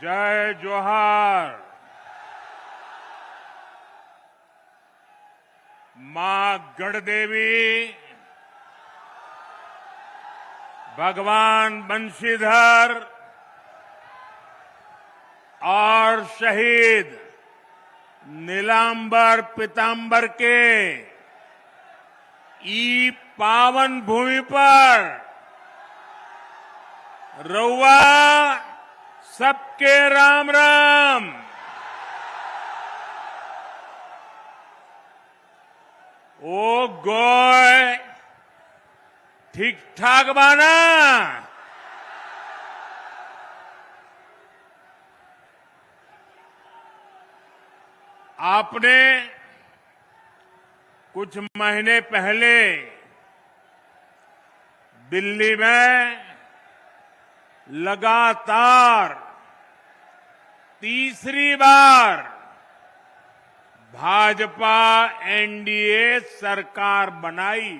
जय जोहार। मां गढ़देवी, भगवान बंशीधर और शहीद नीलांबर पीतांबर के ई पावन भूमि पर रउआ सबके राम राम। ओ गोय ठीक ठाक बाना? आपने कुछ महीने पहले दिल्ली में लगातार तीसरी बार भाजपा एनडीए सरकार बनाई।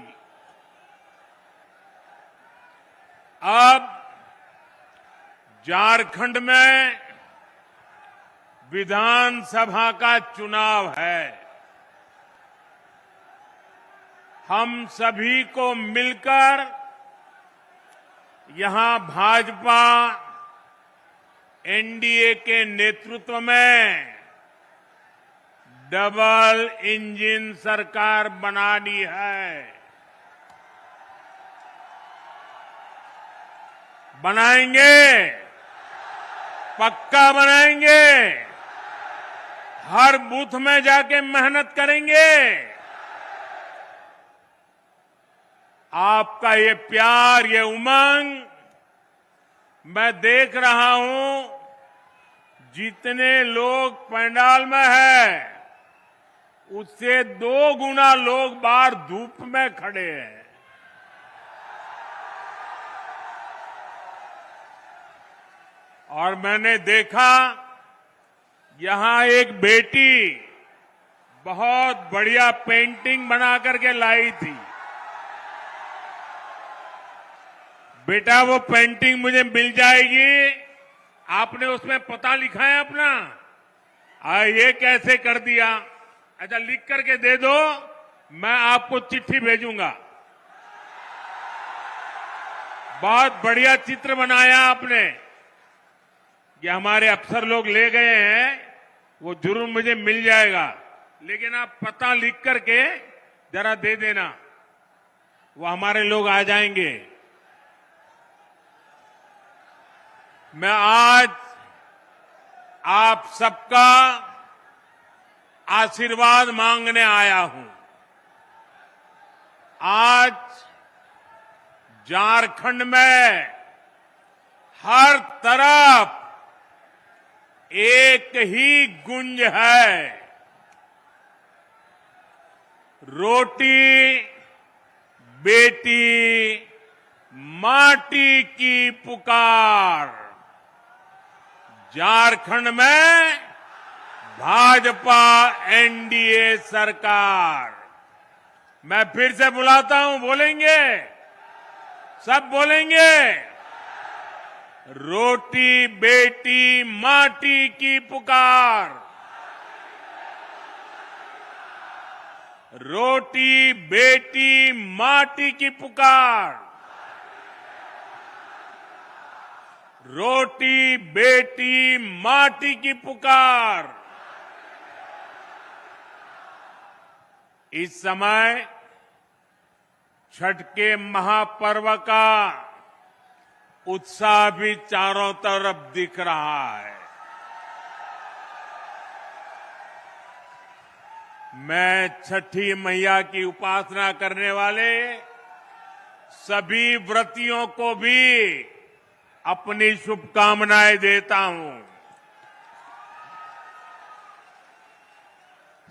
अब झारखंड में विधानसभा का चुनाव है। हम सभी को मिलकर यहां भाजपा एनडीए के नेतृत्व में डबल इंजन सरकार बनानी है। बनाएंगे, पक्का बनाएंगे। हर बूथ में जाके मेहनत करेंगे। आपका ये प्यार, ये उमंग मैं देख रहा हूं। जितने लोग पंडाल में हैं, उससे 2 गुना लोग बाहर धूप में खड़े हैं। और मैंने देखा यहां एक बेटी बहुत बढ़िया पेंटिंग बना करके लाई थी। बेटा, वो पेंटिंग मुझे मिल जाएगी? आपने उसमें पता लिखा है अपना? ये कैसे कर दिया? अच्छा, लिख करके दे दो, मैं आपको चिट्ठी भेजूंगा। बहुत बढ़िया चित्र बनाया आपने। ये हमारे अफसर लोग ले गए हैं, वो जरूर मुझे मिल जाएगा। लेकिन आप पता लिख करके जरा दे देना, वो हमारे लोग आ जाएंगे। मैं आज आप सबका आशीर्वाद मांगने आया हूं। आज झारखंड में हर तरफ एक ही गुंज है, रोटी बेटी माटी की पुकार। झारखंड में भाजपा एनडीए सरकार। मैं फिर से बुलाता हूं, बोलेंगे? सब बोलेंगे? रोटी बेटी माटी की पुकार। रोटी बेटी माटी की पुकार। रोटी बेटी माटी की पुकार। इस समय छठ के महापर्व का उत्साह भी चारों तरफ दिख रहा है। मैं छठी मैया की उपासना करने वाले सभी व्रतियों को भी अपनी शुभकामनाएं देता हूं।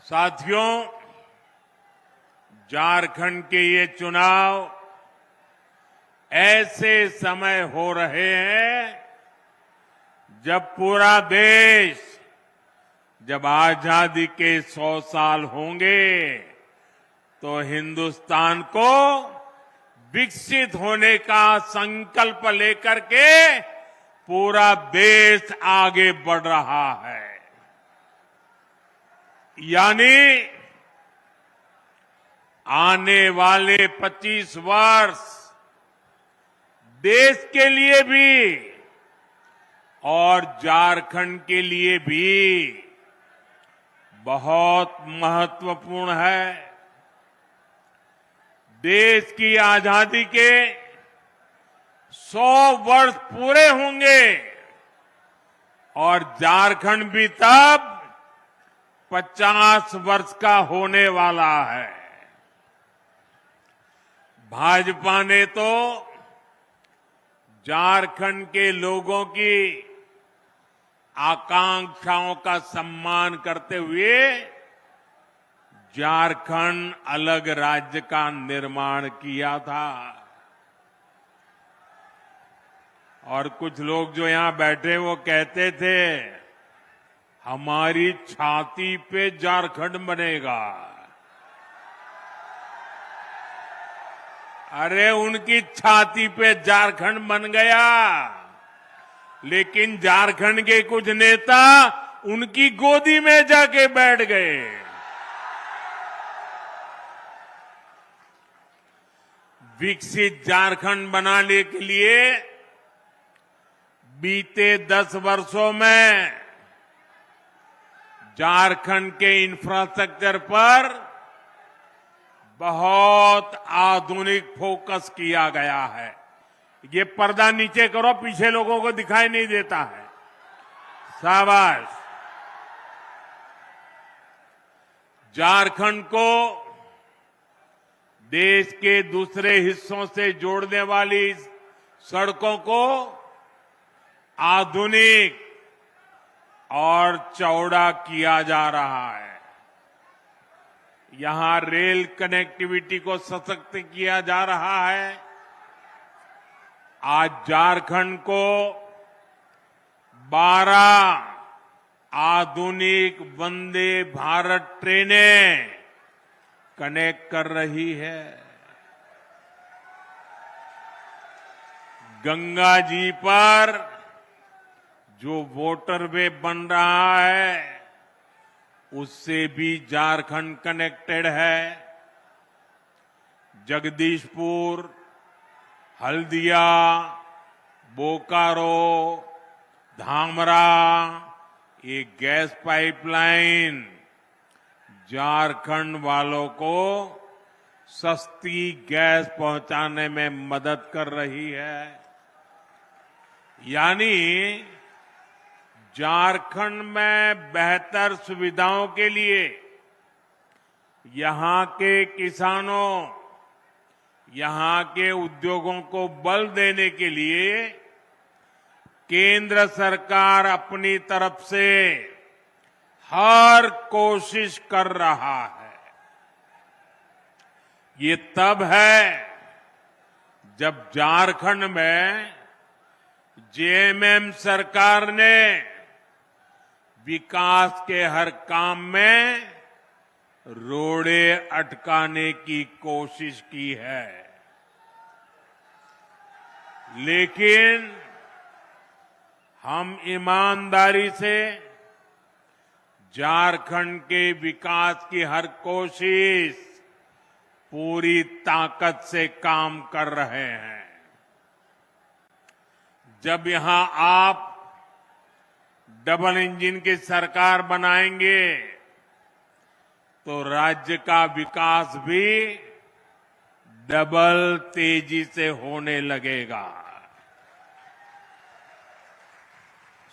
साथियों, झारखंड के ये चुनाव ऐसे समय हो रहे हैं जब पूरा देश, जब आजादी के 100 साल होंगे तो हिंदुस्तान को विकसित होने का संकल्प लेकर के पूरा देश आगे बढ़ रहा है। यानी आने वाले 25 वर्ष देश के लिए भी और झारखंड के लिए भी बहुत महत्वपूर्ण है। देश की आजादी के 100 वर्ष पूरे होंगे और झारखंड भी तब 50 वर्ष का होने वाला है। भाजपा ने तो झारखंड के लोगों की आकांक्षाओं का सम्मान करते हुए झारखंड अलग राज्य का निर्माण किया था। और कुछ लोग जो यहां बैठे वो कहते थे हमारी छाती पे झारखंड बनेगा। अरे उनकी छाती पे झारखंड बन गया, लेकिन झारखंड के कुछ नेता उनकी गोदी में जाके बैठ गए। विकसित झारखंड बनाने के लिए बीते 10 वर्षों में झारखंड के इंफ्रास्ट्रक्चर पर बहुत आधुनिक फोकस किया गया है। ये पर्दा नीचे करो, पीछे लोगों को दिखाई नहीं देता है। शाबाश। झारखंड को देश के दूसरे हिस्सों से जोड़ने वाली सड़कों को आधुनिक और चौड़ा किया जा रहा है। यहां रेल कनेक्टिविटी को सशक्त किया जा रहा है। आज झारखंड को 12 आधुनिक वंदे भारत ट्रेनें कनेक्ट कर रही है। गंगा जी पर जो वाटरवे बन रहा है उससे भी झारखंड कनेक्टेड है। जगदीशपुर, हल्दिया, बोकारो, धामरा, ये गैस पाइपलाइन झारखंड वालों को सस्ती गैस पहुंचाने में मदद कर रही है। यानी झारखंड में बेहतर सुविधाओं के लिए यहां के किसानों, यहां के उद्योगों को बल देने के लिए केंद्र सरकार अपनी तरफ से हर कोशिश कर रहा है। ये तब है जब झारखंड में जेएमएम सरकार ने विकास के हर काम में रोड़े अटकाने की कोशिश की है। लेकिन हम ईमानदारी से झारखंड के विकास की हर कोशिश पूरी ताकत से काम कर रहे हैं। जब यहां आप डबल इंजन की सरकार बनाएंगे तो राज्य का विकास भी डबल तेजी से होने लगेगा।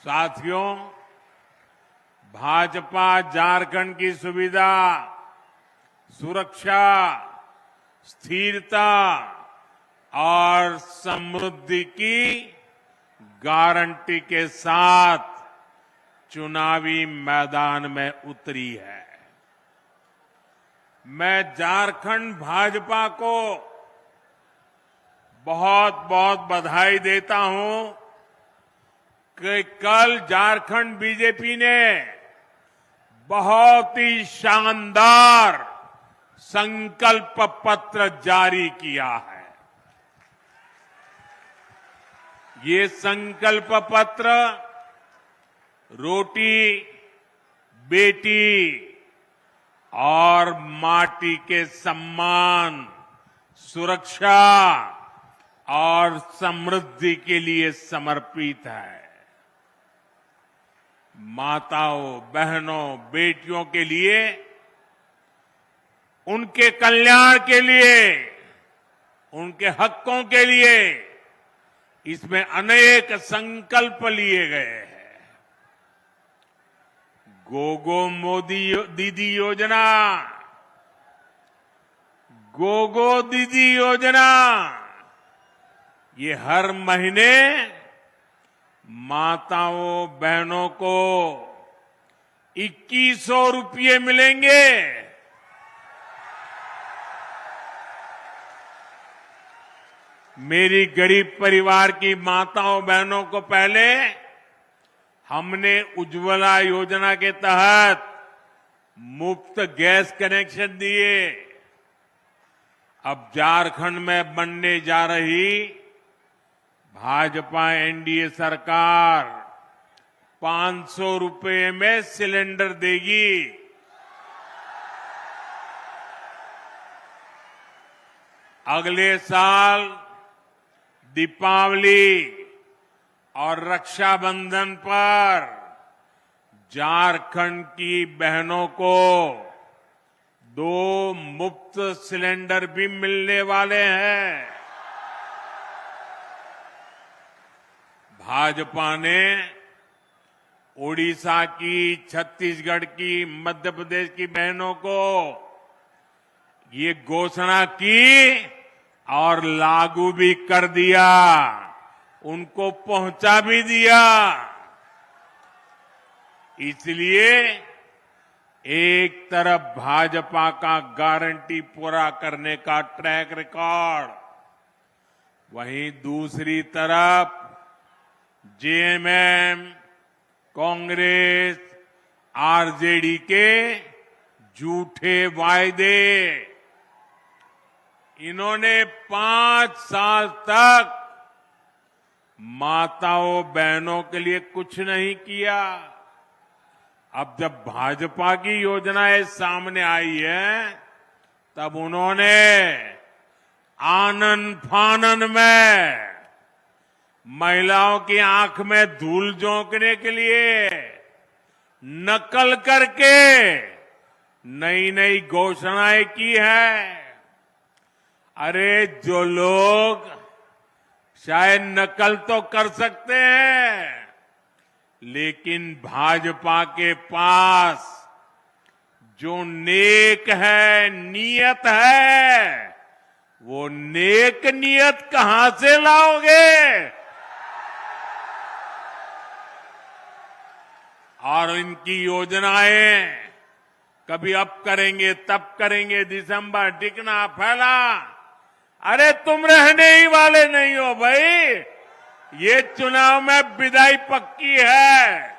साथियों, भाजपा झारखंड की सुविधा, सुरक्षा, स्थिरता और समृद्धि की गारंटी के साथ चुनावी मैदान में उतरी है। मैं झारखंड भाजपा को बहुत बहुत बधाई देता हूं कि कल झारखंड बीजेपी ने बहुत ही शानदार संकल्प पत्र जारी किया है। ये संकल्प पत्र रोटी, बेटी और माटी के सम्मान, सुरक्षा और समृद्धि के लिए समर्पित है। माताओं, बहनों, बेटियों के लिए, उनके कल्याण के लिए, उनके हकों के लिए इसमें अनेक संकल्प लिए गए हैं। गोगो मोदी दीदी योजना, गोगो दीदी योजना, ये हर महीने माताओं, बहनों को 2100 रुपये मिलेंगे। मेरी गरीब परिवार की माताओं, बहनों को पहले हमने उज्ज्वला योजना के तहत मुफ्त गैस कनेक्शन दिए। अब झारखंड में बनने जा रही भाजपा एनडीए सरकार 500 रुपये में सिलेंडर देगी। अगले साल दीपावली और रक्षाबंधन पर झारखंड की बहनों को 2 मुफ्त सिलेंडर भी मिलने वाले हैं। भाजपा ने ओडिशा की, छत्तीसगढ़ की, मध्य प्रदेश की बहनों को ये घोषणा की और लागू भी कर दिया, उनको पहुंचा भी दिया। इसलिए एक तरफ भाजपा का गारंटी पूरा करने का ट्रैक रिकॉर्ड, वहीं दूसरी तरफ जेएमएम, कांग्रेस, आरजेडी के झूठे वायदे। इन्होंने 5 साल तक माताओं, बहनों के लिए कुछ नहीं किया। अब जब भाजपा की योजनाएं सामने आई है, तब उन्होंने आनन फानन में महिलाओं की आंख में धूल झोंकने के लिए नकल करके नई नई घोषणाएं की है। अरे जो लोग शायद नकल तो कर सकते हैं, लेकिन भाजपा के पास जो नेक है, नियत है, वो नेक नियत कहां से लाओगे? और इनकी योजनाएं कभी अब करेंगे, तब करेंगे, दिसंबर टिकना फैला। अरे तुम रहने ही वाले नहीं हो भाई, ये चुनाव में विदाई पक्की है।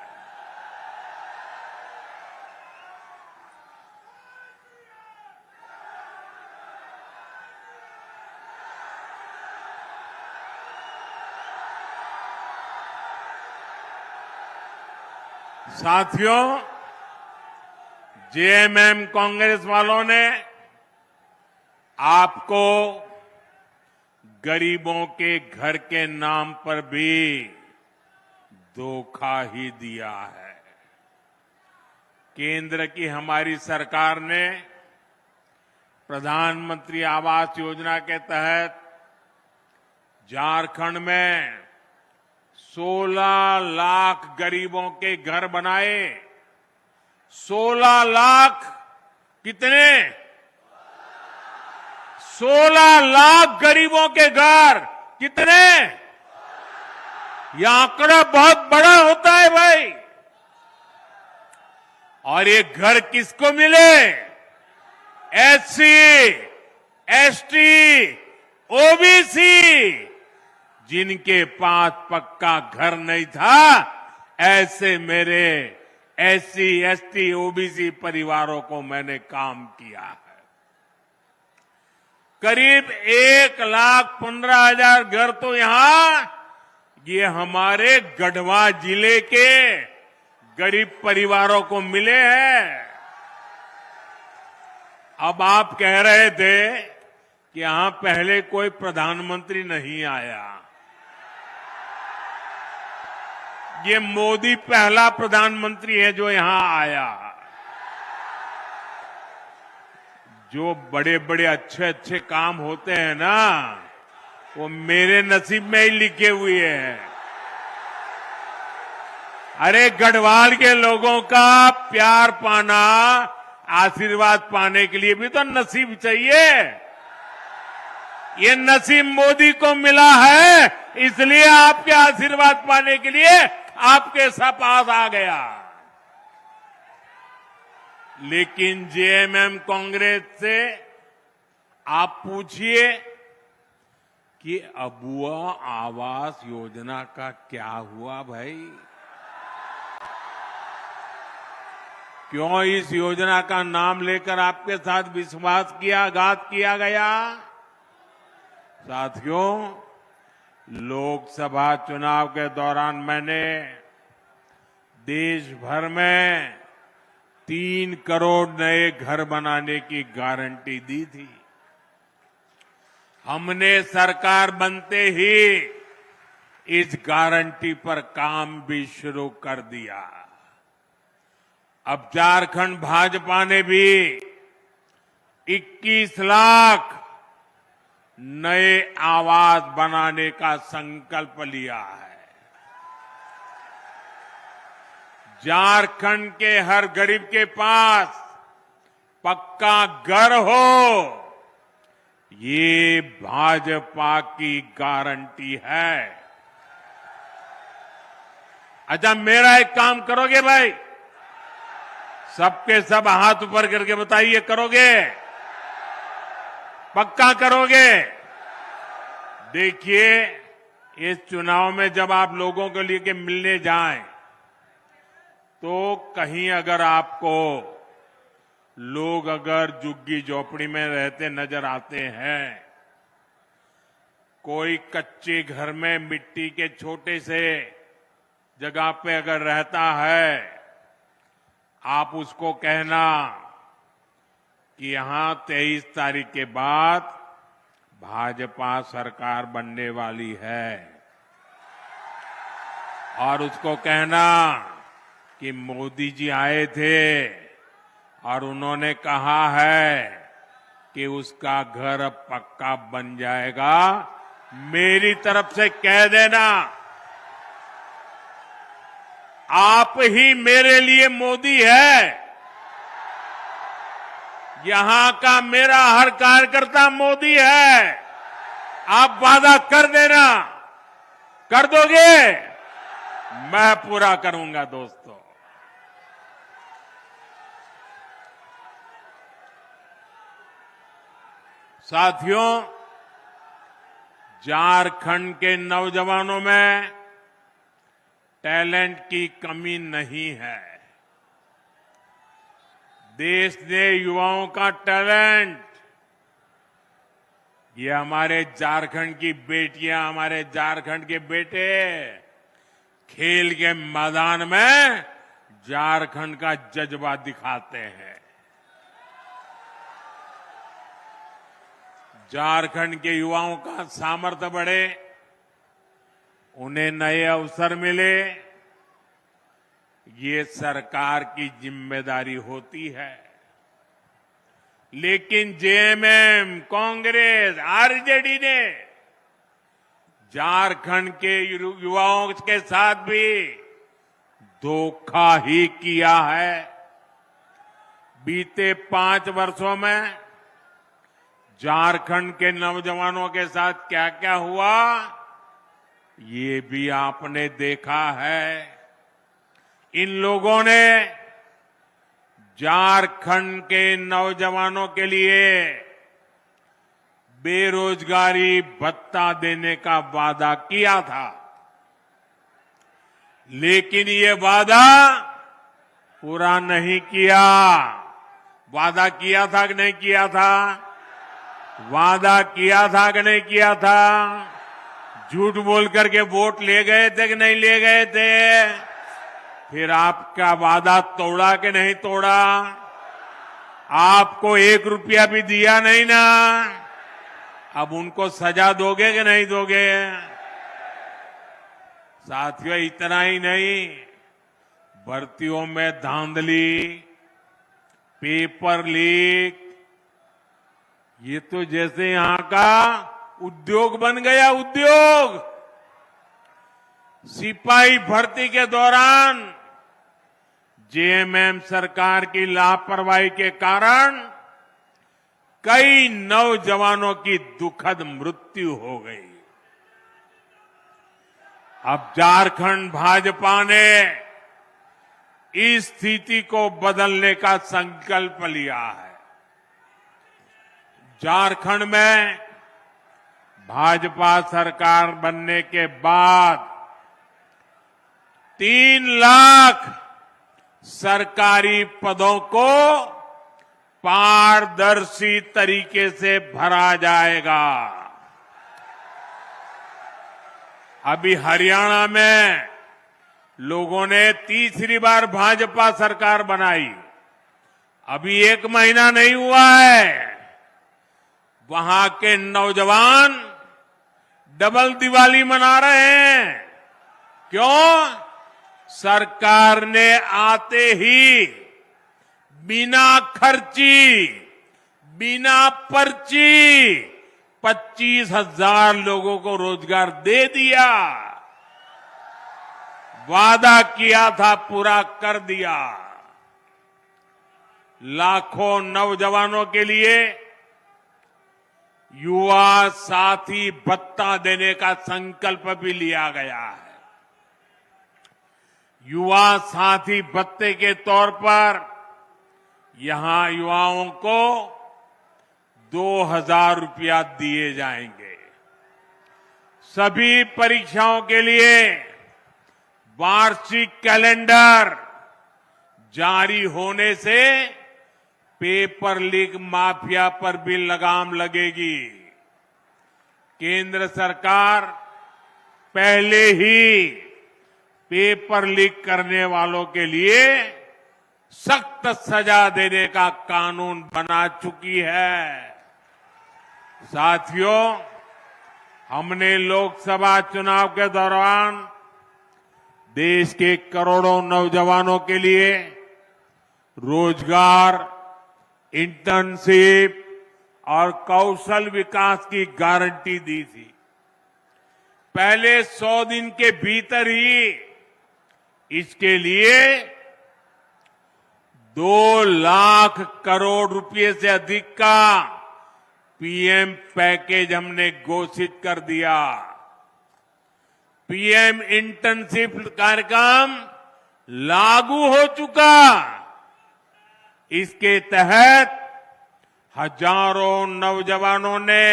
साथियों, जेएमएम कांग्रेस वालों ने आपको गरीबों के घर के नाम पर भी धोखा ही दिया है। केंद्र की हमारी सरकार ने प्रधानमंत्री आवास योजना के तहत झारखंड में 16 लाख गरीबों के घर बनाए। 16 लाख कितने? 16 लाख गरीबों के घर कितने? यह आंकड़ा बहुत बड़ा होता है भाई। और ये घर किसको मिले? एससी, एसटी, ओबीसी, जिनके पास पक्का घर नहीं था, ऐसे मेरे एससी, एसटी, ओबीसी परिवारों को मैंने काम किया है। करीब 1,15,000 घर तो यहां ये हमारे गढ़वा जिले के गरीब परिवारों को मिले हैं। अब आप कह रहे थे कि यहां पहले कोई प्रधानमंत्री नहीं आया। ये मोदी पहला प्रधानमंत्री है जो यहां आया। जो बड़े बड़े अच्छे अच्छे काम होते हैं ना, वो मेरे नसीब में ही लिखे हुए हैं। अरे गढ़वाल के लोगों का प्यार पाना, आशीर्वाद पाने के लिए भी तो नसीब चाहिए। ये नसीब मोदी को मिला है, इसलिए आपके आशीर्वाद पाने के लिए आपके पास आ गया। लेकिन जेएमएम कांग्रेस से आप पूछिए कि अबुआ आवास योजना का क्या हुआ भाई? क्यों इस योजना का नाम लेकर आपके साथ विश्वासघात किया गया? साथियों, लोकसभा चुनाव के दौरान मैंने देश भर में 3 करोड़ नए घर बनाने की गारंटी दी थी। हमने सरकार बनते ही इस गारंटी पर काम भी शुरू कर दिया। अब झारखंड भाजपा ने भी 21 लाख नए आवास बनाने का संकल्प लिया है। झारखंड के हर गरीब के पास पक्का घर हो, ये भाजपा की गारंटी है। अच्छा, मेरा एक काम करोगे भाई? सबके सब हाथ ऊपर करके बताइए, करोगे? पक्का करोगे? देखिए, इस चुनाव में जब आप लोगों के लिए मिलने जाएं, तो कहीं अगर आपको लोग अगर झुग्गी झोपड़ी में रहते नजर आते हैं, कोई कच्चे घर में मिट्टी के छोटे से जगह पे अगर रहता है, आप उसको कहना कि यहां 23 तारीख के बाद भाजपा सरकार बनने वाली है, और उसको कहना कि मोदी जी आए थे और उन्होंने कहा है कि उसका घर अब पक्का बन जाएगा। मेरी तरफ से कह देना, आप ही मेरे लिए मोदी है। यहां का मेरा हर कार्यकर्ता मोदी है। आप वादा कर देना, कर दोगे? मैं पूरा करूंगा दोस्तों। साथियों, झारखंड के नौजवानों में टैलेंट की कमी नहीं है। देश ने युवाओं का टैलेंट, ये हमारे झारखंड की बेटियां, हमारे झारखंड के बेटे खेल के मैदान में झारखंड का जज्बा दिखाते हैं। झारखंड के युवाओं का सामर्थ्य बढ़े, उन्हें नए अवसर मिले, ये सरकार की जिम्मेदारी होती है। लेकिन जेएमएम, कांग्रेस, आरजेडी ने झारखंड के युवाओं के साथ भी धोखा ही किया है। बीते 5 वर्षों में झारखंड के नौजवानों के साथ क्या क्या हुआ, ये भी आपने देखा है। इन लोगों ने झारखंड के नौजवानों के लिए बेरोजगारी भत्ता देने का वादा किया था, लेकिन ये वादा पूरा नहीं किया। वादा किया था कि नहीं किया था? वादा किया था कि नहीं किया था? झूठ बोल करके वोट ले गए थे कि नहीं ले गए थे? फिर आपका वादा तोड़ा कि नहीं तोड़ा? आपको 1 रुपया भी दिया नहीं ना? अब उनको सजा दोगे कि नहीं दोगे? साथियों, इतना ही नहीं, भर्तियों में धांधली, पेपर लीक, ये तो जैसे यहां का उद्योग बन गया। उद्योग, सिपाही भर्ती के दौरान जेएमएम सरकार की लापरवाही के कारण कई नौजवानों की दुखद मृत्यु हो गई। अब झारखंड भाजपा ने इस स्थिति को बदलने का संकल्प लिया है। झारखंड में भाजपा सरकार बनने के बाद 3 लाख सरकारी पदों को पारदर्शी तरीके से भरा जाएगा। अभी हरियाणा में लोगों ने तीसरी बार भाजपा सरकार बनाई, अभी 1 महीना नहीं हुआ है। वहां के नौजवान डबल दिवाली मना रहे हैं। क्यों? सरकार ने आते ही बिना खर्ची, बिना पर्ची 25,000 लोगों को रोजगार दे दिया। वादा किया था, पूरा कर दिया। लाखों नौजवानों के लिए युवा साथी भत्ता देने का संकल्प भी लिया गया है। युवा साथी भत्ते के तौर पर यहां युवाओं को 2,000 रुपया दिए जाएंगे। सभी परीक्षाओं के लिए वार्षिक कैलेंडर जारी होने से पेपर लीक माफिया पर भी लगाम लगेगी। केंद्र सरकार पहले ही पेपर लीक करने वालों के लिए सख्त सजा देने का कानून बना चुकी है। साथियों, हमने लोकसभा चुनाव के दौरान देश के करोड़ों नौजवानों के लिए रोजगार, इंटर्नशिप और कौशल विकास की गारंटी दी थी। पहले 100 दिन के भीतर ही इसके लिए 2 लाख करोड़ रुपए से अधिक का पीएम पैकेज हमने घोषित कर दिया। पीएम इंटर्नशिप कार्यक्रम लागू हो चुका। इसके तहत हजारों नौजवानों ने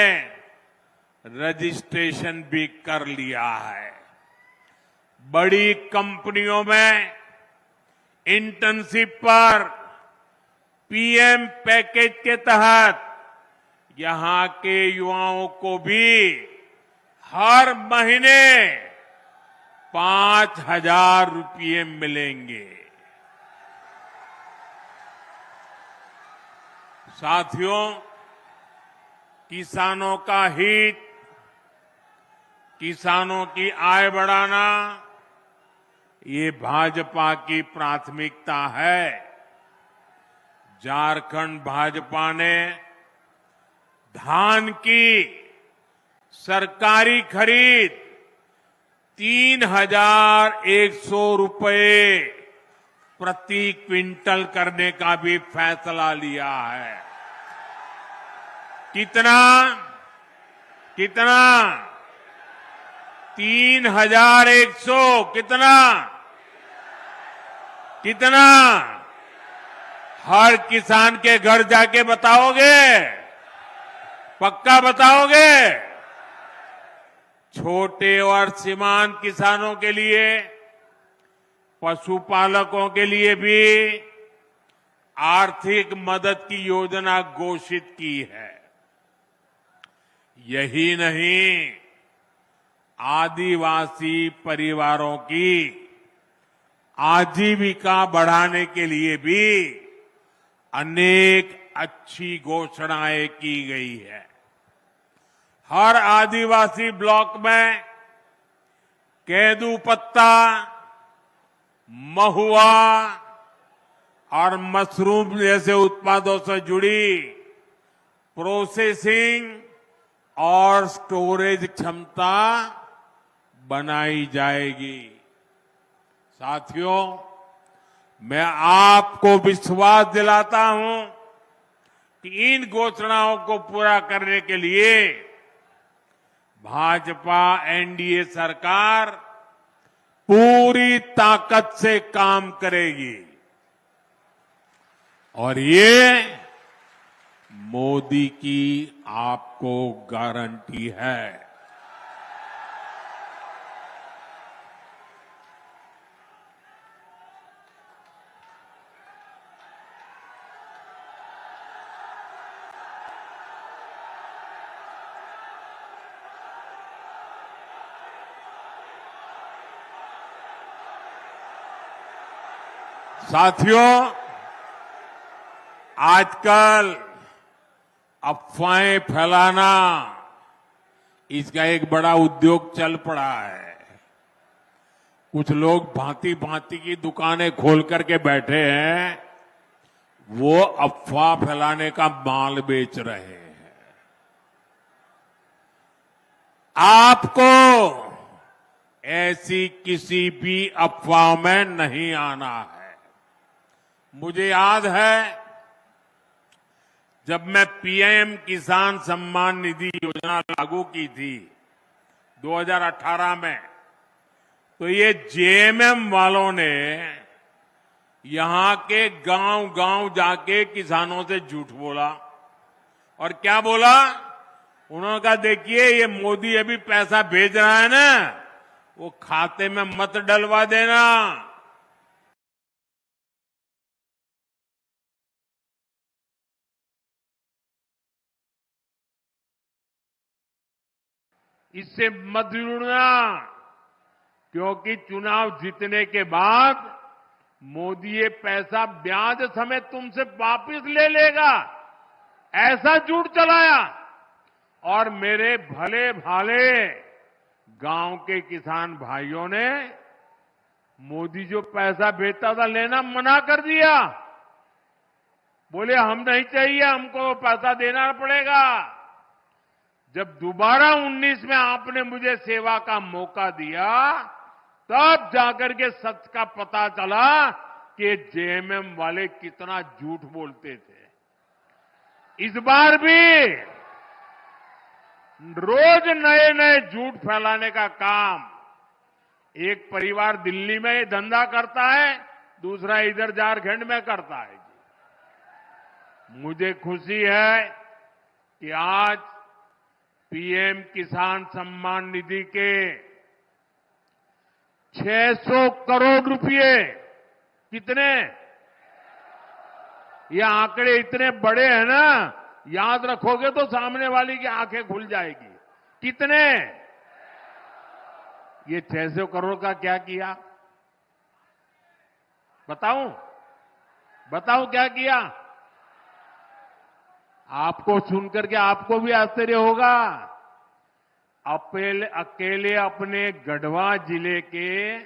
रजिस्ट्रेशन भी कर लिया है। बड़ी कंपनियों में इंटर्नशिप पर पीएम पैकेज के तहत यहां के युवाओं को भी हर महीने 5,000 रुपये मिलेंगे। साथियों, किसानों का हित, किसानों की आय बढ़ाना, ये भाजपा की प्राथमिकता है। झारखंड भाजपा ने धान की सरकारी खरीद 3,100 रुपये प्रति क्विंटल करने का भी फैसला लिया है। कितना? 3,100। कितना? हर किसान के घर जाके बताओगे? पक्का बताओगे? छोटे और सीमांत किसानों के लिए, पशुपालकों के लिए भी आर्थिक मदद की योजना घोषित की है। यही नहीं, आदिवासी परिवारों की आजीविका बढ़ाने के लिए भी अनेक अच्छी घोषणाएं की गई है। हर आदिवासी ब्लॉक में केंदू पत्ता, महुआ और मशरूम जैसे उत्पादों से जुड़ी प्रोसेसिंग और स्टोरेज क्षमता बनाई जाएगी। साथियों, मैं आपको विश्वास दिलाता हूं कि इन घोषणाओं को पूरा करने के लिए भाजपा एनडीए सरकार पूरी ताकत से काम करेगी और ये मोदी की आपको गारंटी है। साथियों, आजकल अफवाहें फैलाना इसका एक बड़ा उद्योग चल पड़ा है। कुछ लोग भांति भांति की दुकानें खोल करके बैठे हैं, वो अफवाह फैलाने का माल बेच रहे हैं। आपको ऐसी किसी भी अफवाह में नहीं आना है। मुझे याद है जब मैं पीएम किसान सम्मान निधि योजना लागू की थी 2018 में, तो ये जेएमएम वालों ने यहां के गांव-गांव जाके किसानों से झूठ बोला। और क्या बोला? उन्होंने कहा, देखिए ये मोदी अभी पैसा भेज रहा है ना, वो खाते में मत डलवा देना। इससे मत जुड़ना, क्योंकि चुनाव जीतने के बाद मोदी ये पैसा ब्याज समेत तुमसे वापस ले लेगा, ऐसा झूठ चलाया। और मेरे भले भाले गांव के किसान भाइयों ने मोदी जो पैसा भेजता था लेना मना कर दिया। बोले हम नहीं चाहिए, हमको पैसा देना पड़ेगा। जब दोबारा 19 में आपने मुझे सेवा का मौका दिया, तब जाकर के सच का पता चला कि जेएमएम वाले कितना झूठ बोलते थे। इस बार भी रोज नए नए झूठ फैलाने का काम एक परिवार दिल्ली में धंधा करता है, दूसरा इधर झारखंड में करता है। मुझे खुशी है कि आज पीएम किसान सम्मान निधि के 600 करोड़ रुपए, कितने? ये आंकड़े इतने बड़े हैं ना, याद रखोगे तो सामने वाली की आंखें खुल जाएगी। कितने? ये 600 करोड़ का क्या किया? बताऊं क्या किया? आपको सुनकर के आपको भी आश्चर्य होगा। अकेले अपने गढ़वा जिले के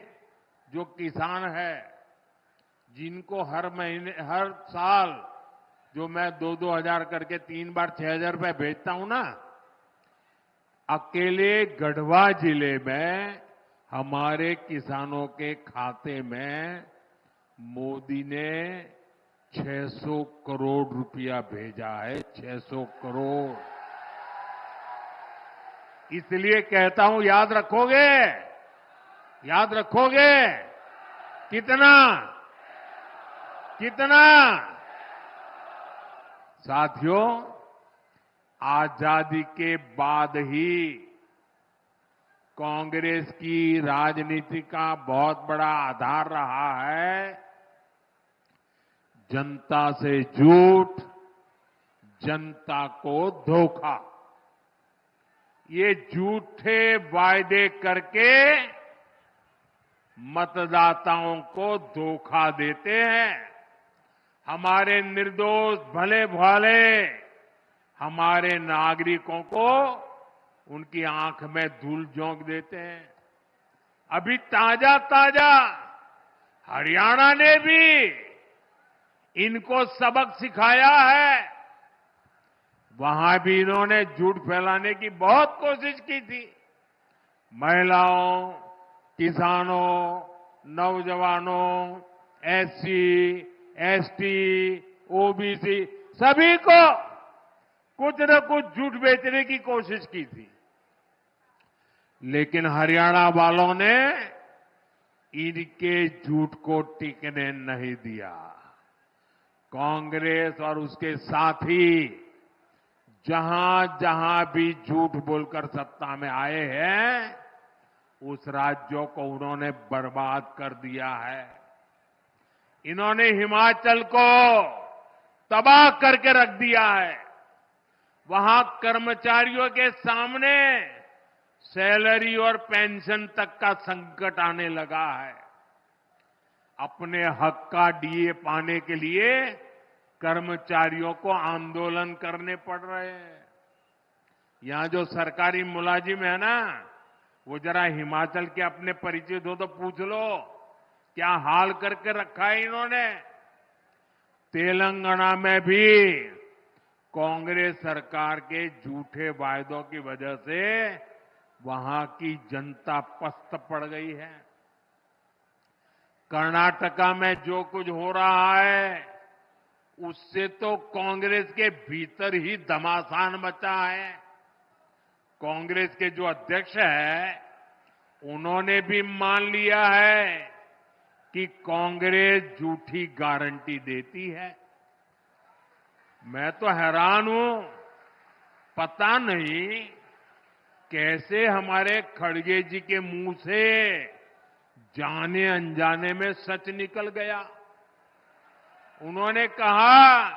जो किसान है, जिनको हर साल जो मैं 2-2 हजार करके 3 बार 6,000 रुपए भेजता हूं ना, अकेले गढ़वा जिले में हमारे किसानों के खाते में मोदी ने 600 करोड़ रुपया भेजा है। 600 करोड़। इसलिए कहता हूं, याद रखोगे? याद रखोगे? कितना? साथियों, आजादी के बाद ही कांग्रेस की राजनीति का बहुत बड़ा आधार रहा है जनता से झूठ, जनता को धोखा। ये झूठे वायदे करके मतदाताओं को धोखा देते हैं। हमारे निर्दोष भले भाले हमारे नागरिकों को उनकी आंख में धूल झोंक देते हैं। अभी ताजा ताजा हरियाणा ने भी इनको सबक सिखाया है। वहां भी इन्होंने झूठ फैलाने की बहुत कोशिश की थी। महिलाओं, किसानों, नौजवानों, एससी, एसटी, ओबीसी सभी को कुछ न कुछ झूठ बेचने की कोशिश की थी। लेकिन हरियाणा वालों ने इनके झूठ को टिकने नहीं दिया। कांग्रेस और उसके साथी जहां जहां भी झूठ बोलकर सत्ता में आए हैं, उस राज्यों को उन्होंने बर्बाद कर दिया है। इन्होंने हिमाचल को तबाह करके रख दिया है। वहां कर्मचारियों के सामने सैलरी और पेंशन तक का संकट आने लगा है। अपने हक का डीए पाने के लिए कर्मचारियों को आंदोलन करने पड़ रहे हैं। यहां जो सरकारी मुलाजिम है ना, वो जरा हिमाचल के अपने परिचित हो तो पूछ लो क्या हाल करके रखा है इन्होंने। तेलंगाना में भी कांग्रेस सरकार के झूठे वायदों की वजह से वहां की जनता पस्त पड़ गई है। कर्नाटका में जो कुछ हो रहा है उससे तो कांग्रेस के भीतर ही घमासान मचा है। कांग्रेस के जो अध्यक्ष है उन्होंने भी मान लिया है कि कांग्रेस झूठी गारंटी देती है। मैं तो हैरान हूं, पता नहीं कैसे हमारे खड़गे जी के मुंह से जाने अनजाने में सच निकल गया। उन्होंने कहा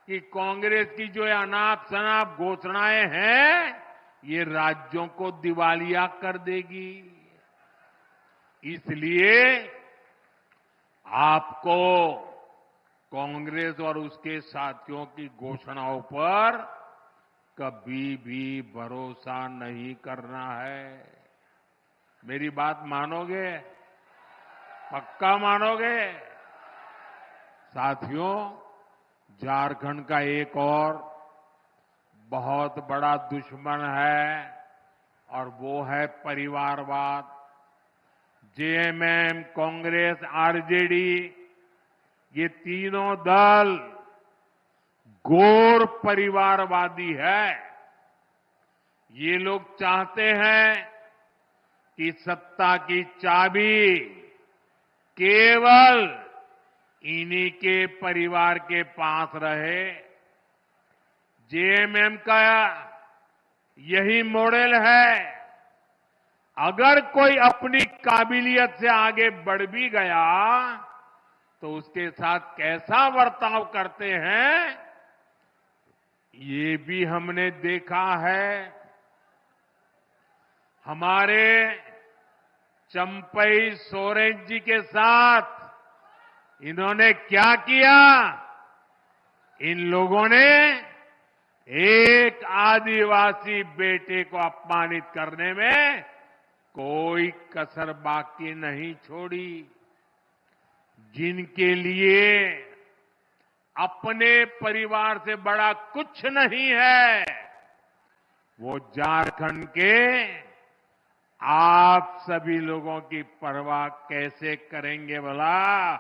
कि कांग्रेस की जो अनाप शनाप घोषणाएं हैं ये राज्यों को दिवालिया कर देगी। इसलिए आपको कांग्रेस और उसके साथियों की घोषणाओं पर कभी भी भरोसा नहीं करना है। मेरी बात मानोगे? पक्का मानोगे? साथियों, झारखंड का एक और बहुत बड़ा दुश्मन है और वो है परिवारवाद। जेएमएम, कांग्रेस, आरजेडी ये तीनों दल घोर परिवारवादी है। ये लोग चाहते हैं कि सत्ता की चाबी केवल इन्हीं के परिवार के पास रहे। जेएमएम का यही मॉडल है। अगर कोई अपनी काबिलियत से आगे बढ़ भी गया तो उसके साथ कैसा बर्ताव करते हैं ये भी हमने देखा है। हमारे चंपई सोरेन जी के साथ इन्होंने क्या किया? इन लोगों ने एक आदिवासी बेटे को अपमानित करने में कोई कसर बाकी नहीं छोड़ी। जिनके लिए अपने परिवार से बड़ा कुछ नहीं है, वो झारखंड के आप सभी लोगों की परवाह कैसे करेंगे भला?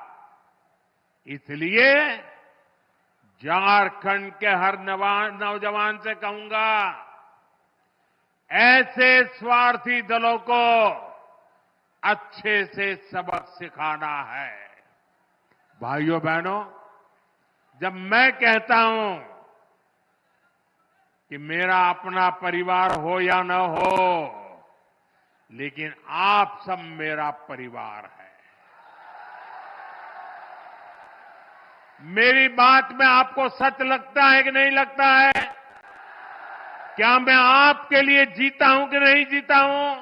इसलिए झारखंड के हर नौजवान से कहूंगा, ऐसे स्वार्थी दलों को अच्छे से सबक सिखाना है। भाइयों बहनों, जब मैं कहता हूं कि मेरा अपना परिवार हो या न हो, लेकिन आप सब मेरा परिवार है। मेरी बात में आपको सच लगता है कि नहीं लगता है? क्या मैं आपके लिए जीता हूं कि नहीं जीता हूं?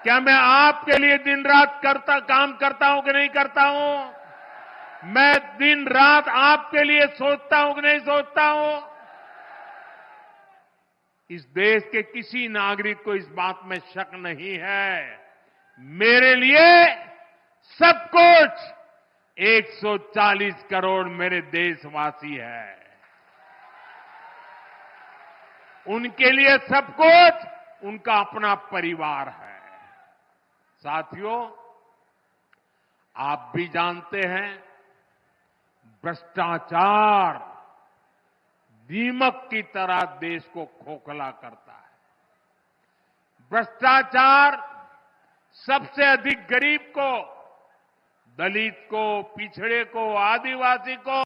क्या मैं आपके लिए दिन रात काम करता हूं कि नहीं करता हूं? मैं दिन रात आपके लिए सोचता हूं कि नहीं सोचता हूं? इस देश के किसी नागरिक को इस बात में शक नहीं है। मेरे लिए सब कुछ 140 करोड़ मेरे देशवासी हैं। उनके लिए सब कुछ उनका अपना परिवार है। साथियों, आप भी जानते हैं, भ्रष्टाचार दीमक की तरह देश को खोखला करता है। भ्रष्टाचार सबसे अधिक गरीब को, दलित को, पिछड़े को, आदिवासी को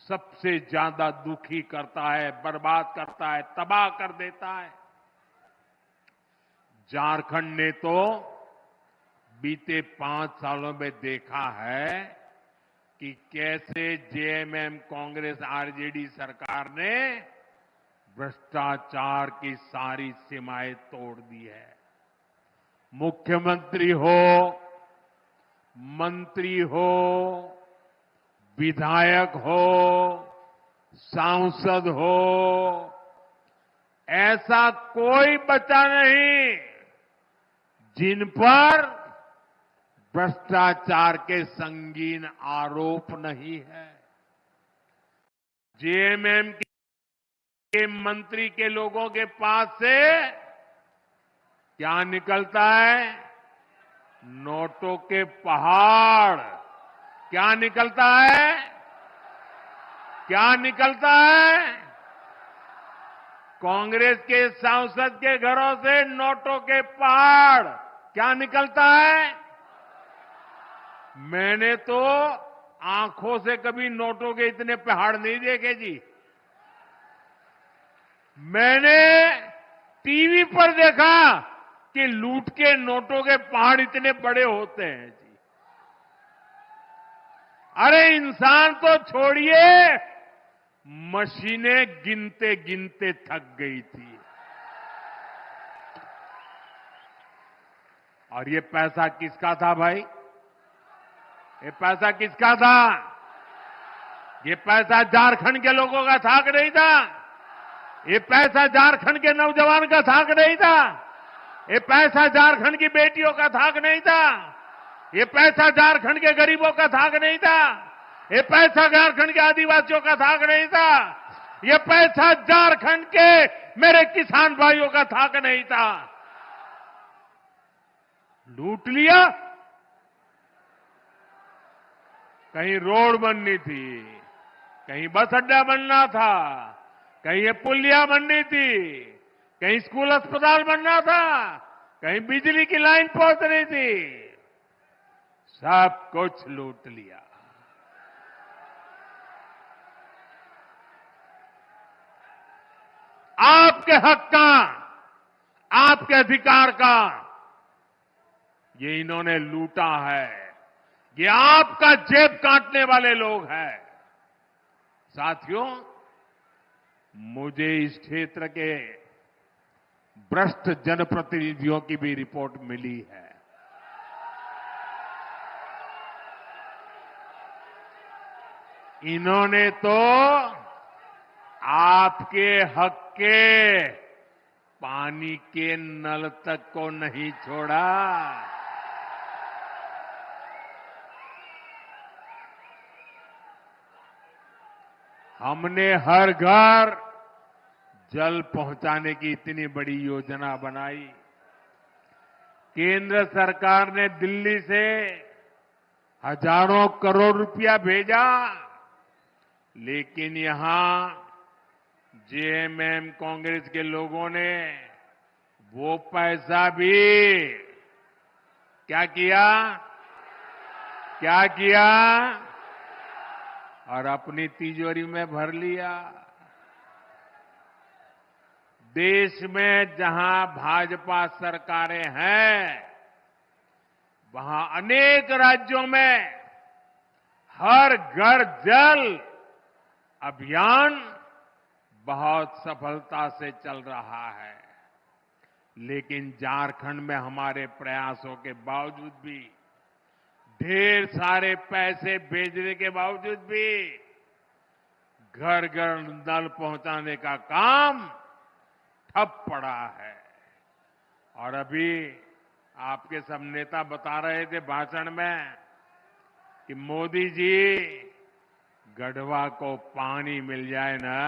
सबसे ज्यादा दुखी करता है, बर्बाद करता है, तबाह कर देता है। झारखंड ने तो बीते 5 सालों में देखा है कि कैसे जेएमएम कांग्रेस आरजेडी सरकार ने भ्रष्टाचार की सारी सीमाएं तोड़ दी है। मुख्यमंत्री हो, मंत्री हो, विधायक हो, सांसद हो, ऐसा कोई बचा नहीं जिन पर भ्रष्टाचार के संगीन आरोप नहीं है। जेएमएम के मंत्री के लोगों के पास से क्या निकलता है? नोटों के पहाड़। क्या निकलता है? क्या निकलता है? कांग्रेस के सांसद के घरों से नोटों के पहाड़। क्या निकलता है? मैंने तो आंखों से कभी नोटों के इतने पहाड़ नहीं देखे जी। मैंने टीवी पर देखा कि लूट के नोटों के पहाड़ इतने बड़े होते हैं जी। अरे इंसान तो छोड़िए, मशीनें गिनते गिनते थक गई थी। और ये पैसा किसका था भाई? ये पैसा किसका था? ये पैसा झारखंड के लोगों का था कि नहीं था? ये पैसा झारखंड के नौजवान का था कि नहीं था? ये पैसा झारखंड की बेटियों का था कि नहीं था? ये पैसा झारखंड के गरीबों का था कि नहीं था? ये पैसा झारखंड के आदिवासियों का था कि नहीं था? ये पैसा झारखंड के मेरे किसान भाइयों का था कि नहीं था? लूट लिया। कहीं रोड बननी थी, कहीं बस अड्डा बनना था, कहीं ये पुलिया बननी थी, कहीं स्कूल अस्पताल बनना था, कहीं बिजली की लाइन पहुंचनी थी। सब कुछ लूट लिया। आपके हक का, आपके अधिकार का ये इन्होंने लूटा है। ये आपका जेब काटने वाले लोग हैं। साथियों, मुझे इस क्षेत्र के भ्रष्ट जनप्रतिनिधियों की भी रिपोर्ट मिली है। इन्होंने तो आपके हक के पानी के नल तक को नहीं छोड़ा। हमने हर घर जल पहुंचाने की इतनी बड़ी योजना बनाई। केंद्र सरकार ने दिल्ली से हजारों करोड़ रुपया भेजा, लेकिन यहां जेएमएम कांग्रेस के लोगों ने वो पैसा भी क्या किया? क्या किया? और अपनी तिजोरी में भर लिया। देश में जहां भाजपा सरकारें हैं, वहां अनेक राज्यों में हर घर जल अभियान बहुत सफलता से चल रहा है। लेकिन झारखंड में हमारे प्रयासों के बावजूद भी, ढेर सारे पैसे भेजने के बावजूद भी घर घर नल पहुंचाने का काम ठप पड़ा है। और अभी आपके सब नेता बता रहे थे भाषण में कि मोदी जी, गढ़वा को पानी मिल जाए ना,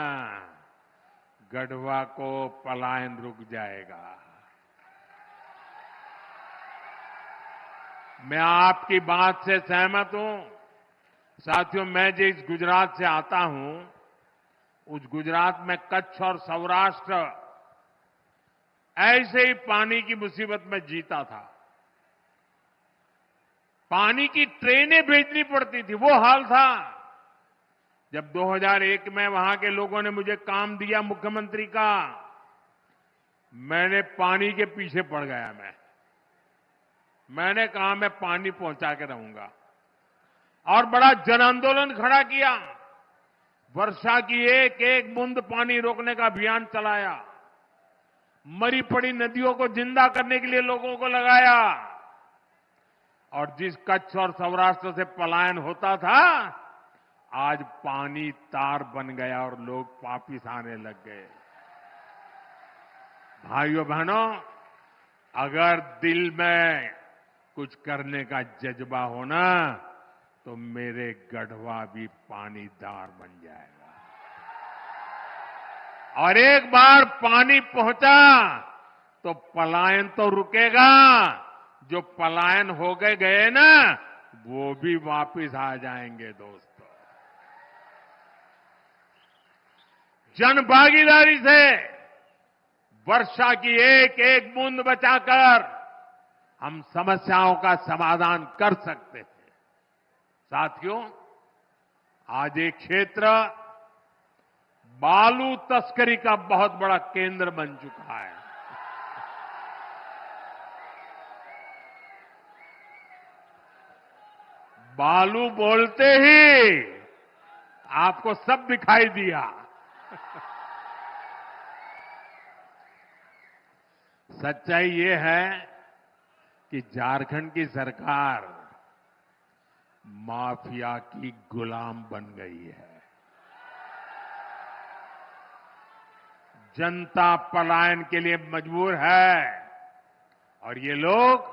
गढ़वा को पलायन रुक जाएगा। मैं आपकी बात से सहमत हूं। साथियों, मैं जिस गुजरात से आता हूं, उस गुजरात में कच्छ और सौराष्ट्र ऐसे ही पानी की मुसीबत में जीता था। पानी की ट्रेनें भेजनी पड़ती थी, वो हाल था। जब 2001 में वहां के लोगों ने मुझे काम दिया मुख्यमंत्री का, मैंने पानी के पीछे पड़ गया। मैंने कहा मैं पानी पहुंचा के रहूंगा, और बड़ा जन आंदोलन खड़ा किया। वर्षा की एक एक बूंद पानी रोकने का अभियान चलाया। मरी पड़ी नदियों को जिंदा करने के लिए लोगों को लगाया। और जिस कच्छ और सौराष्ट्र से पलायन होता था, आज पानी तार बन गया और लोग वापिस आने लग गए। भाइयों बहनों, अगर दिल में कुछ करने का जज्बा हो ना, तो मेरे गढ़वा भी पानीदार बन जाएगा। और एक बार पानी पहुंचा तो पलायन तो रुकेगा। जो पलायन हो गए ना, वो भी वापिस आ जाएंगे। दोस्तों, जन भागीदारी से वर्षा की एक एक बूंद बचाकर हम समस्याओं का समाधान कर सकते हैं। साथियों, आज एक क्षेत्र बालू तस्करी का बहुत बड़ा केंद्र बन चुका है। बालू बोलते ही आपको सब दिखाई दिया। सच्चाई ये है कि झारखंड की सरकार माफिया की गुलाम बन गई है। जनता पलायन के लिए मजबूर है, और ये लोग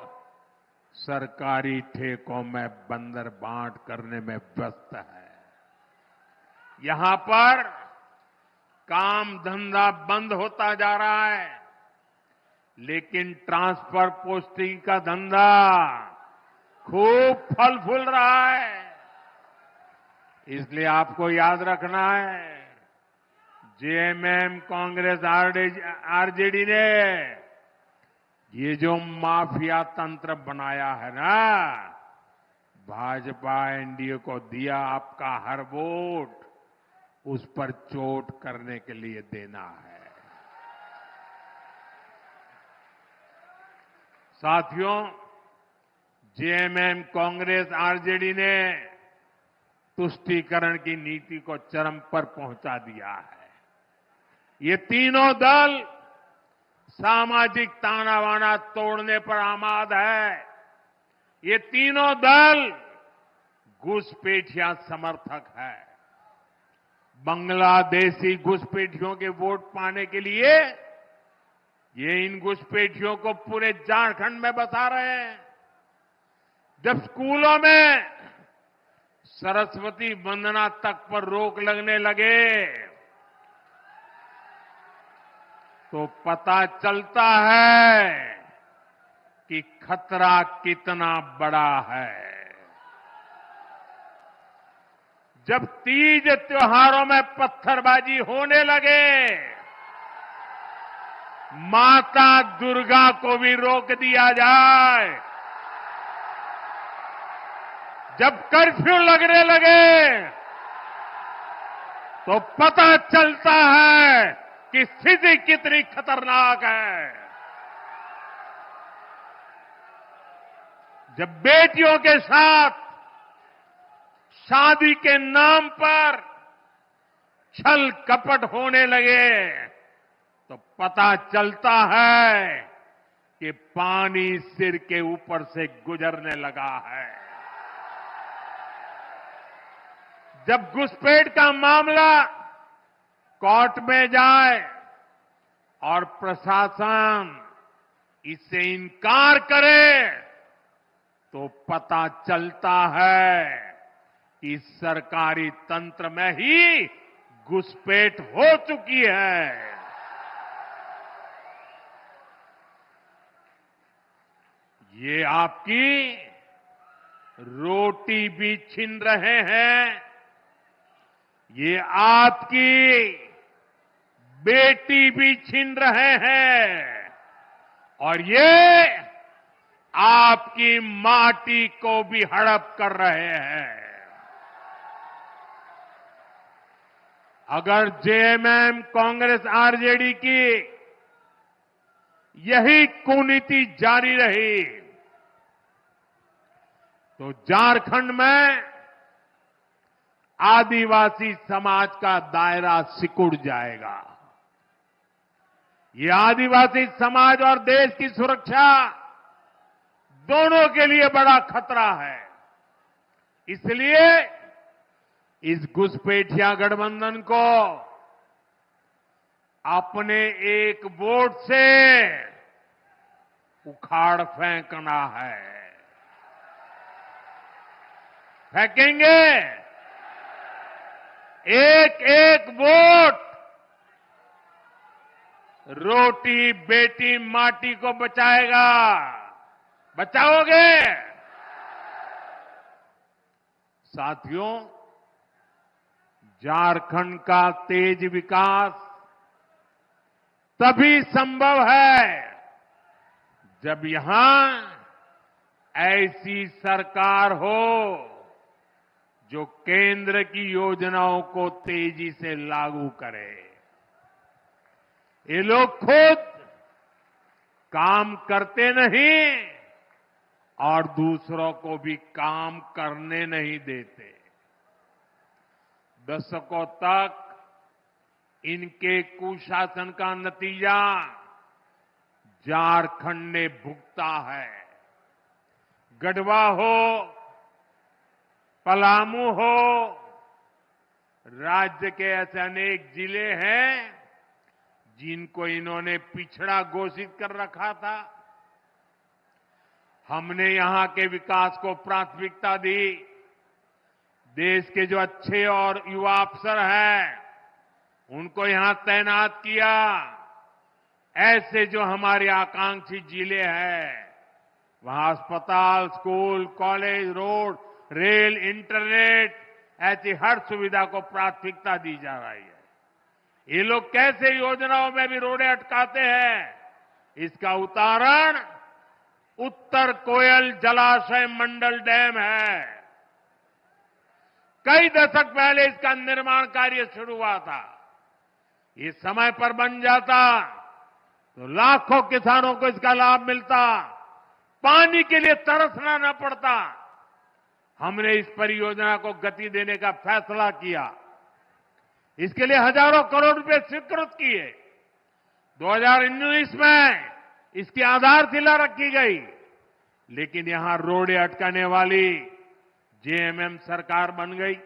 सरकारी ठेकों में बंदर बांट करने में व्यस्त है। यहां पर काम धंधा बंद होता जा रहा है, लेकिन ट्रांसफर पोस्टिंग का धंधा खूब फल फूल रहा है। इसलिए आपको याद रखना है, जेएमएम, कांग्रेस, आरजेडी ने ये जो माफिया तंत्र बनाया है ना, भाजपा एनडीए को दिया आपका हर वोट उस पर चोट करने के लिए देना है। साथियों, जेएमएम, कांग्रेस, आरजेडी ने तुष्टीकरण की नीति को चरम पर पहुंचा दिया है। ये तीनों दल सामाजिक तानाबाना तोड़ने पर आमाद है। ये तीनों दल घुसपैठिया समर्थक है। बांग्लादेशी घुसपैठियों के वोट पाने के लिए ये इन घुसपैठियों को पूरे झारखंड में बसा रहे हैं। जब स्कूलों में सरस्वती वंदना तक पर रोक लगने लगे तो पता चलता है कि खतरा कितना बड़ा है। जब तीज त्योहारों में पत्थरबाजी होने लगे, माता दुर्गा को भी रोक दिया जाए। जब कर्फ्यू लगने लगे तो पता चलता है कि स्थिति कितनी खतरनाक है। जब बेटियों के साथ शादी के नाम पर छल कपट होने लगे तो पता चलता है कि पानी सिर के ऊपर से गुजरने लगा है। जब घुसपैठ का मामला कोर्ट में जाए और प्रशासन इससे इनकार करे तो पता चलता है कि सरकारी तंत्र में ही घुसपैठ हो चुकी है। ये आपकी रोटी भी छीन रहे हैं, ये आपकी बेटी भी छीन रहे हैं और ये आपकी माटी को भी हड़प कर रहे हैं। अगर जेएमएम, कांग्रेस, आरजेडी की यही कुनीति जारी रही तो झारखंड में आदिवासी समाज का दायरा सिकुड़ जाएगा। ये आदिवासी समाज और देश की सुरक्षा दोनों के लिए बड़ा खतरा है। इसलिए इस घुसपैठिया गठबंधन को अपने एक वोट से उखाड़ फेंकना है। फेंकेंगे। एक एक वोट रोटी बेटी माटी को बचाएगा। बचाओगे? साथियों, झारखंड का तेज विकास तभी संभव है जब यहां ऐसी सरकार हो जो केंद्र की योजनाओं को तेजी से लागू करे। ये लोग खुद काम करते नहीं और दूसरों को भी काम करने नहीं देते। दशकों तक इनके कुशासन का नतीजा झारखंड ने भुगता है। गढ़वा हो, पलामू हो, राज्य के ऐसे अनेक जिले हैं जिनको इन्होंने पिछड़ा घोषित कर रखा था। हमने यहां के विकास को प्राथमिकता दी। देश के जो अच्छे और युवा अफसर हैं उनको यहां तैनात किया। ऐसे जो हमारे आकांक्षी जिले हैं वहां अस्पताल, school, college, road, rail, internet ऐसी हर सुविधा को प्राथमिकता दी जा रही है। ये लोग कैसे योजनाओं में भी रोड़े अटकाते हैं, इसका उदाहरण उत्तर कोयल जलाशय मंडल डैम है। कई दशक पहले इसका निर्माण कार्य शुरू हुआ था। ये समय पर बन जाता तो लाखों किसानों को इसका लाभ मिलता, पानी के लिए तरसना न पड़ता। हमने इस परियोजना को गति देने का फैसला किया। इसके लिए हजारों करोड़ रुपए स्वीकृत किए। 2019 में इसकी आधारशिला रखी गई, लेकिन यहां रोड़े अटकाने वाली जेएमएम सरकार बन गई।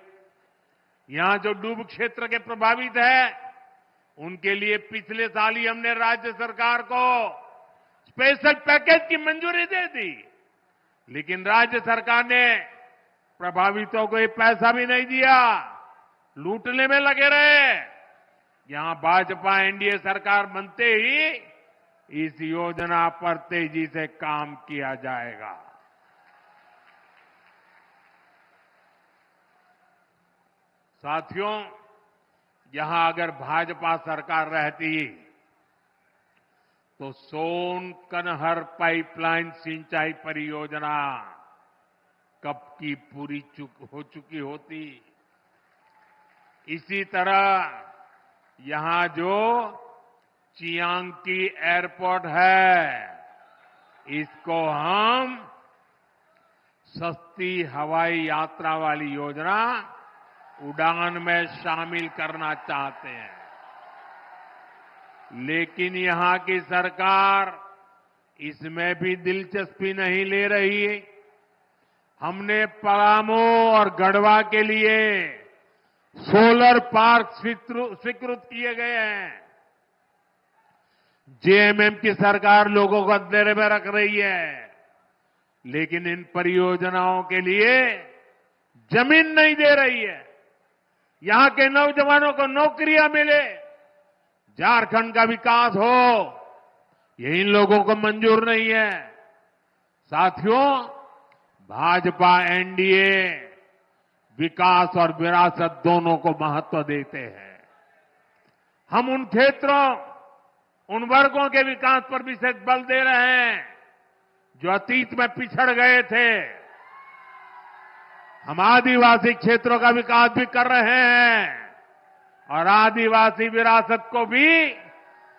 यहां जो डूब क्षेत्र के प्रभावित है उनके लिए पिछले साल ही हमने राज्य सरकार को स्पेशल पैकेज की मंजूरी दे दी, लेकिन राज्य सरकार ने प्रभावितों को ये पैसा भी नहीं दिया, लूटने में लगे रहे। यहां भाजपा एनडीए सरकार बनते ही इस योजना पर तेजी से काम किया जाएगा। साथियों, यहां अगर भाजपा सरकार रहती तो सोन कनहर पाइपलाइन सिंचाई परियोजना कब की पूरी हो चुकी होती। इसी तरह यहां जो चियांकी एयरपोर्ट है, इसको हम सस्ती हवाई यात्रा वाली योजना उड़ान में शामिल करना चाहते हैं। लेकिन यहां की सरकार इसमें भी दिलचस्पी नहीं ले रही है। हमने पलामू और गढ़वा के लिए सोलर पार्क स्वीकृत किए गए हैं। जेएमएम की सरकार लोगों को अंधेरे में रख रही है, लेकिन इन परियोजनाओं के लिए जमीन नहीं दे रही है। यहां के नौजवानों को नौकरियां मिले, झारखंड का विकास हो, ये इन लोगों को मंजूर नहीं है। साथियों, भाजपा एनडीए विकास और विरासत दोनों को महत्व देते हैं। हम उन क्षेत्रों, उन वर्गों के विकास पर विशेष बल दे रहे हैं जो अतीत में पिछड़ गए थे। हम आदिवासी क्षेत्रों का विकास भी कर रहे हैं और आदिवासी विरासत को भी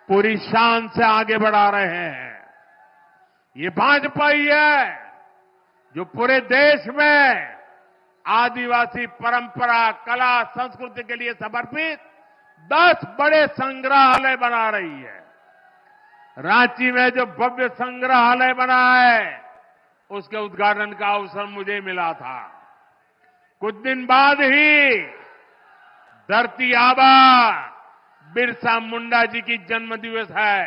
पूरी शान से आगे बढ़ा रहे हैं। ये भाजपा ही है जो पूरे देश में आदिवासी परंपरा, कला, संस्कृति के लिए समर्पित 10 बड़े संग्रहालय बना रही है। रांची में जो भव्य संग्रहालय बना है, उसके उद्घाटन का अवसर मुझे मिला था। कुछ दिन बाद ही धरती आबा बिरसा मुंडा जी की जन्म दिवस है।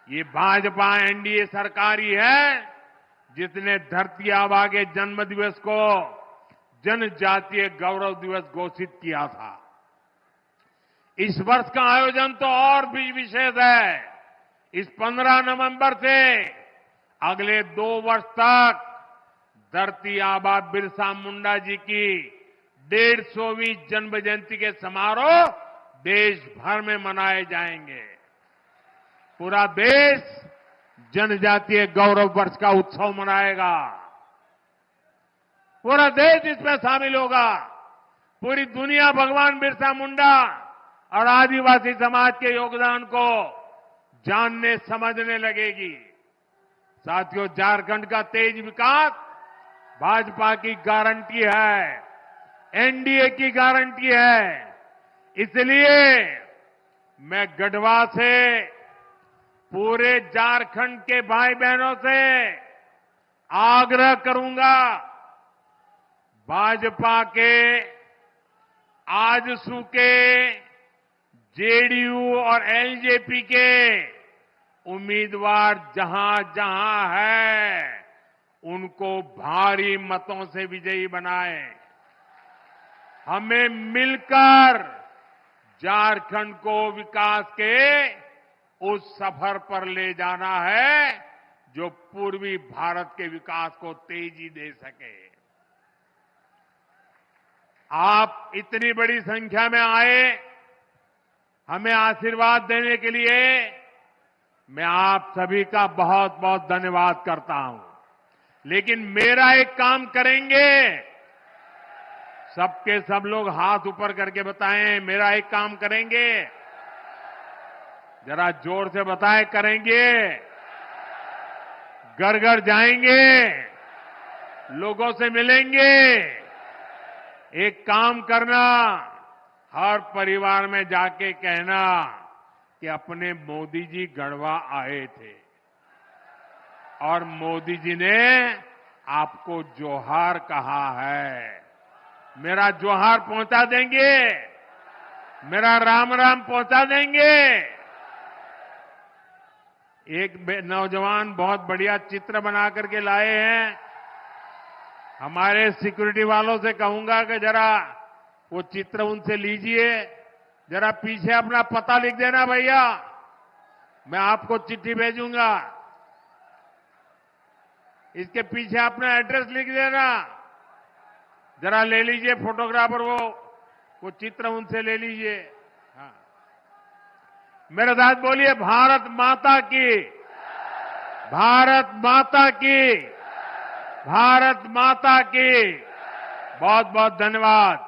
ये भाजपा एनडीए सरकार ही है जिसने धरती आबा के जन्म दिवस को जनजातीय गौरव दिवस घोषित किया था। इस वर्ष का आयोजन तो और भी विशेष है। इस 15 नवंबर से अगले 2 वर्ष तक धरती आबा बिरसा मुंडा जी की 150वीं जन्म जयंती के समारोह देश भर में मनाए जाएंगे। पूरा देश जनजातीय गौरव वर्ष का उत्सव मनाएगा। पूरा देश इसमें शामिल होगा। पूरी दुनिया भगवान बिरसा मुंडा और आदिवासी समाज के योगदान को जानने समझने लगेगी। साथियों, झारखंड का तेज विकास भाजपा की गारंटी है, एनडीए की गारंटी है। इसलिए मैं गढ़वा से पूरे झारखंड के भाई बहनों से आग्रह करूंगा, भाजपा के आजसू के जेडीयू और एलजेपी के उम्मीदवार जहां जहां है, उनको भारी मतों से विजयी बनाएं। हमें मिलकर झारखंड को विकास के उस सफर पर ले जाना है जो पूर्वी भारत के विकास को तेजी दे सके। आप इतनी बड़ी संख्या में आए, हमें आशीर्वाद देने के लिए मैं आप सभी का बहुत बहुत धन्यवाद करता हूं। लेकिन मेरा एक काम करेंगे, सबके सब लोग हाथ ऊपर करके बताएं, मेरा एक काम करेंगे। जरा जोर से बताएं, करेंगे। घर घर जाएंगे, लोगों से मिलेंगे। एक काम करना, हर परिवार में जाके कहना कि अपने मोदी जी गढ़वा आए थे और मोदी जी ने आपको जोहार कहा है। मेरा जोहार पहुंचा देंगे, मेरा राम राम पहुंचा देंगे। एक नौजवान बहुत बढ़िया चित्र बना करके लाए हैं। हमारे सिक्योरिटी वालों से कहूंगा कि जरा वो चित्र उनसे लीजिए, जरा पीछे अपना पता लिख देना भैया, मैं आपको चिट्ठी भेजूंगा। इसके पीछे अपना एड्रेस लिख देना। जरा ले लीजिए फोटोग्राफर, वो चित्र उनसे ले लीजिए। हाँ, मेरे साथ बोलिए, भारत माता की, भारत माता की, भारत माता की। बहुत बहुत धन्यवाद।